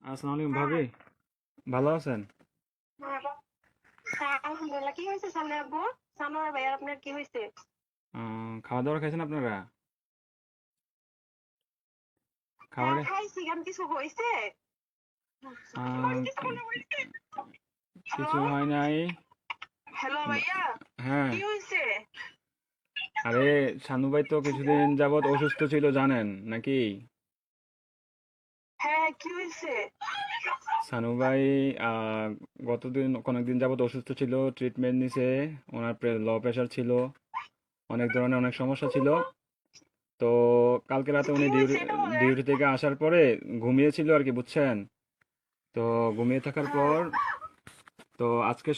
আসসালামু আলাইকুম ভাবি, ভালো আছেন? হ্যাঁ, আলহামদুলিল্লাহ। কি হয়েছে সামনে আব্বু? সানোয়ার ভাইয়ার আপনার কি হয়েছে? খাওয়া দাওয়া খাইছেন আপনারা? খাবার হ্যাঁ, খাইছি। কেন কিছু হয়েছে? আহ, কিছু হয় নাই। হ্যালো ভাইয়া, হ্যাঁ, কি হয়েছে? আরে শানু ভাই তো কিছুদিন যাবত অসুস্থ ছিল জানেন নাকি? হ্যাঁ, কি হয়েছে? শানু ভাই অনেকদিন যাবত অসুস্থ ছিল, ট্রিটমেন্ট নিছে। ওনার লো প্রেশার ছিল, অনেক ধরনের অনেক সমস্যা ছিল। তো কালকে রাতে কি উনি হয়েছে এটা বলেন? ডিউটি থেকে আসার পরে ঘুমিয়েছিল আর কি, বুঝছেন? তো ঘুমিয়ে থাকার হ্যাঁ, পর তো আজকে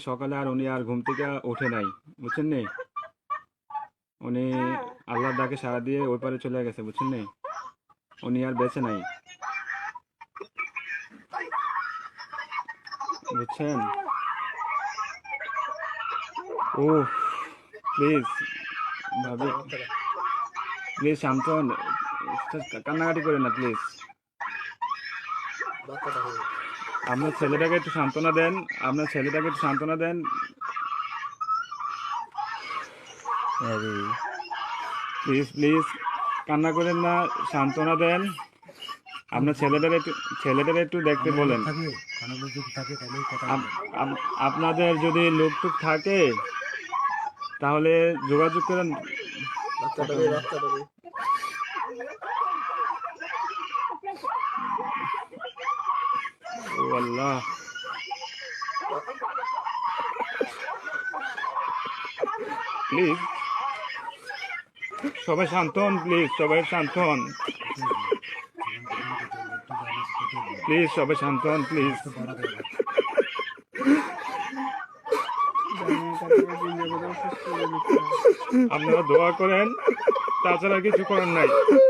সকালে আর উনি আর ঘুম থেকে ওঠে নাই, বুঝছেন নি? উনি হ্যাঁ। আল্লাহর ডাকে সাড়া দিয়ে ওই পারে চলে গেছে, বুঝছেন নি? উনি আর বেঁচে নাই, বুঝছেন? ও, প্লিজ ভাবি, প্লিজ শান্ত হন। কান্নাকাটি করেন না প্লিজ। আপনার ছেলেটাকে একটু সান্ত্বনা দেন। আপনার ছেলেটাকে একটু সান্ত্বনা দেন। আরে প্লিজ প্লিজ, কান্না করেন না, সান্ত্বনা দেন। আপনার ছেলেটারে একটু দেখতে আমার লোক বলেন। থাকে, আমার লোক যদি থাকে তাহলেই কথা আপ- বলেন। আপনাদের যদি লোকটুক থাকে তাহলে যোগাযোগ করেন। কথা বলেন। ও আল্লাহ, প্লিজ সবাই শান্ত হন, প্লিজ সবাই শান্ত হন, কেটে দিন, জীবন যখন কেটে একটু জানিস কেটে দিন, প্লিজ সবাই শান্ত হন, প্লিজ। কষ্ট বাড়া দেয় না। আপনারা দোয়া করেন, তাছাড়া কিছু করার নাই। প্লিজ।